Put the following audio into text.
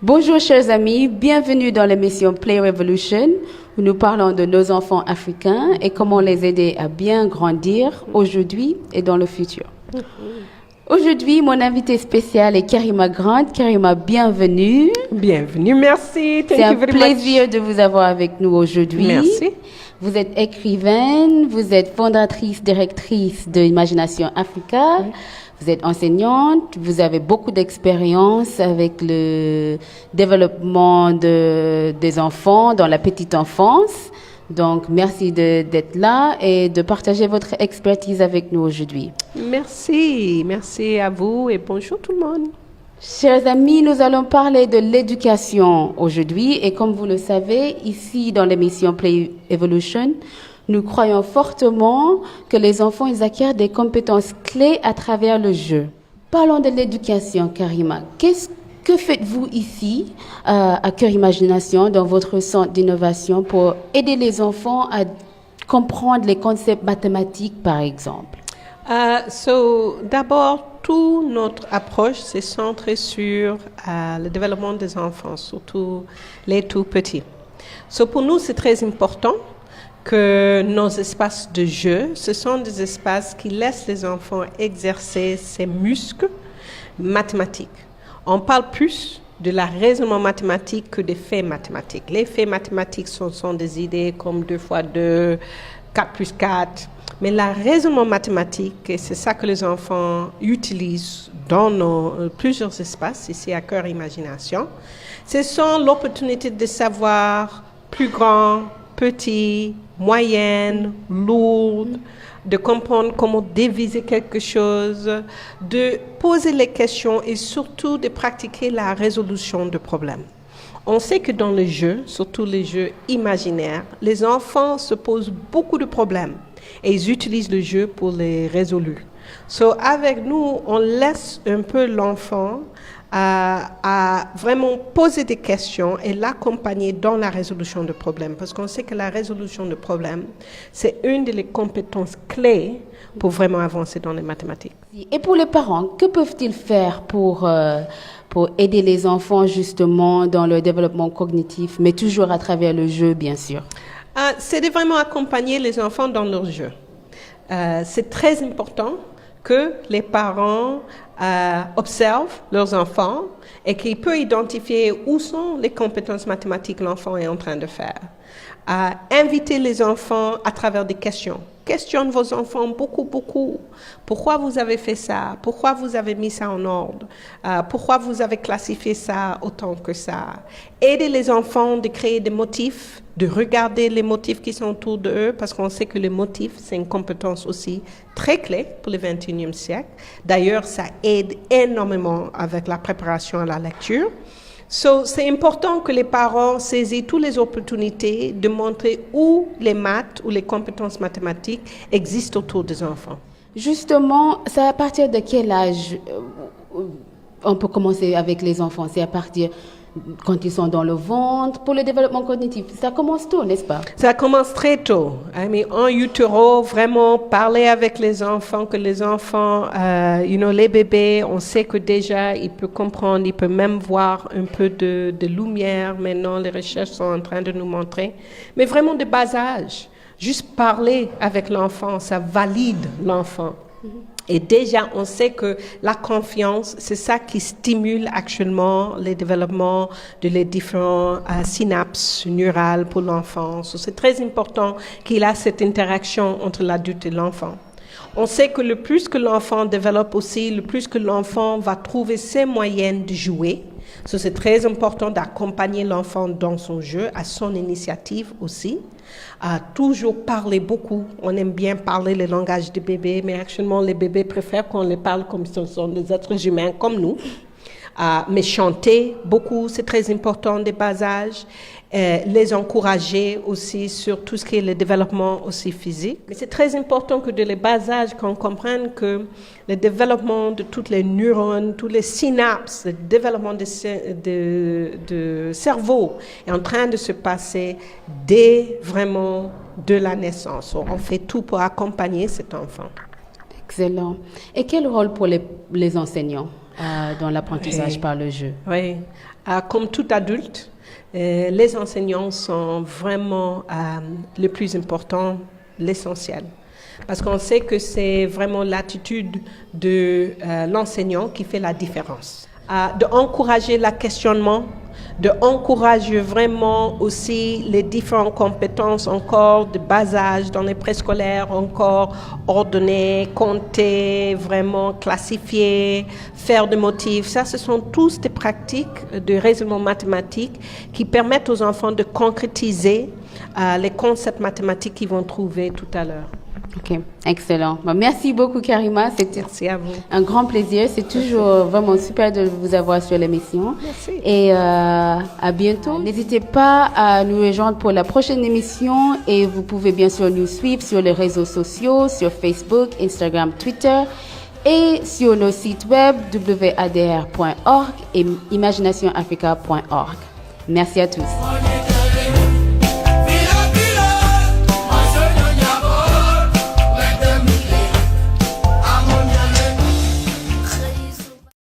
Bonjour chers amis, bienvenue dans l'émission Play Revolution où nous parlons de nos enfants africains et comment les aider à bien grandir aujourd'hui et dans le futur. Aujourd'hui, mon invité spécial est Karima Grant. Karima, bienvenue. Bienvenue, merci. C'est un plaisir de vous avoir avec nous aujourd'hui. Merci. Vous êtes écrivaine, vous êtes fondatrice, directrice de Imagination Africa. Vous êtes enseignante, vous avez beaucoup d'expérience avec le développement des enfants dans la petite enfance. Donc, merci d'être là et de partager votre expertise avec nous aujourd'hui. Merci. Merci à vous et bonjour tout le monde. Chers amis, nous allons parler de l'éducation aujourd'hui. Et comme vous le savez, ici dans l'émission Play Evolution, nous croyons fortement que les enfants ils acquièrent des compétences clés à travers le jeu. Parlons de l'éducation, Karima. Que faites-vous ici à Cœur Imagination, dans votre centre d'innovation, pour aider les enfants à comprendre les concepts mathématiques, par exemple? D'abord, toute notre approche s'est centrée sur le développement des enfants, surtout les tout petits. Pour nous, c'est très important que nos espaces de jeu, ce sont des espaces qui laissent les enfants exercer ces muscles mathématiques. On parle plus de la raisonnement mathématique que des faits mathématiques. Les faits mathématiques sont des idées comme 2 fois 2, 4 plus 4. Mais la raisonnement mathématique, et c'est ça que les enfants utilisent dans plusieurs espaces, ici à Cœur Imagination, ce sont l'opportunité de savoir plus grand, petit, moyenne, lourde, de comprendre comment diviser quelque chose, de poser les questions et surtout de pratiquer la résolution de problèmes. On sait que dans les jeux, surtout les jeux imaginaires, les enfants se posent beaucoup de problèmes et ils utilisent le jeu pour les résoudre. Avec nous, on laisse un peu l'enfant à vraiment poser des questions et l'accompagner dans la résolution de problèmes. Parce qu'on sait que la résolution de problèmes, c'est une des compétences clés pour vraiment avancer dans les mathématiques. Et pour les parents, que peuvent-ils faire pour aider les enfants justement dans le développement cognitif, mais toujours à travers le jeu, bien sûr? C'est de vraiment accompagner les enfants dans leur jeu. C'est très important que les parents observent leurs enfants et qu'ils peuvent identifier où sont les compétences mathématiques que l'enfant est en train de faire. Inviter les enfants à travers des questions. Questionne vos enfants beaucoup. Pourquoi vous avez fait ça? Pourquoi vous avez mis ça en ordre? Pourquoi vous avez classifié ça autant que ça? Aidez les enfants de créer des motifs, de regarder les motifs qui sont autour d'eux, parce qu'on sait que les motifs, c'est une compétence aussi très clé pour le XXIe siècle. D'ailleurs, ça aide énormément avec la préparation à la lecture. C'est important que les parents saisissent toutes les opportunités de montrer où les maths ou les compétences mathématiques existent autour des enfants. Justement, c'est à partir de quel âge on peut commencer avec les enfants? C'est à partir quand ils sont dans le ventre, pour le développement cognitif. Ça commence tôt, n'est-ce pas? Ça commence très tôt. En utero, vraiment parler avec les enfants, que les enfants, les bébés, on sait que déjà, ils peuvent comprendre, ils peuvent même voir un peu de lumière. Maintenant, les recherches sont en train de nous montrer. Mais vraiment de bas âge. Juste parler avec l'enfant, ça valide l'enfant. Et déjà, on sait que la confiance, c'est ça qui stimule actuellement le développement de les différents synapses neurales pour l'enfant. C'est très important qu'il y ait cette interaction entre l'adulte et l'enfant. On sait que le plus que l'enfant développe aussi, le plus que l'enfant va trouver ses moyens de jouer. C'est très important d'accompagner l'enfant dans son jeu, à son initiative aussi. Toujours parler beaucoup. On aime bien parler le langage des bébés, mais actuellement, les bébés préfèrent qu'on les parle comme ce sont des êtres humains comme nous. Mais chanter beaucoup, c'est très important dès bas âge. Les encourager aussi sur tout ce qui est le développement aussi physique. Mais c'est très important que dès le bas âge, qu'on comprenne que le développement de toutes les neurones, tous les synapses, le développement de cerveau est en train de se passer dès vraiment de la naissance. On fait tout pour accompagner cet enfant. Excellent. Et quel rôle pour les enseignants dans l'apprentissage par le jeu? Oui. Comme tout adulte, les enseignants sont vraiment le plus important, l'essentiel. Parce qu'on sait que c'est vraiment l'attitude de l'enseignant qui fait la différence. D'encourager le questionnement, d'encourager vraiment aussi les différentes compétences encore de bas âge dans les préscolaires, encore ordonner, compter, vraiment classifier, faire des motifs. Ça, ce sont tous des pratiques de raisonnement mathématique qui permettent aux enfants de concrétiser les concepts mathématiques qu'ils vont trouver tout à l'heure. Ok, excellent. Merci beaucoup, Karima. Merci à vous. Un grand plaisir. C'est toujours vraiment super de vous avoir sur l'émission. Merci. Et à bientôt. N'hésitez pas à nous rejoindre pour la prochaine émission. Et vous pouvez bien sûr nous suivre sur les réseaux sociaux, sur Facebook, Instagram, Twitter et sur nos sites web wadr.org et imaginationafrica.org. Merci à tous.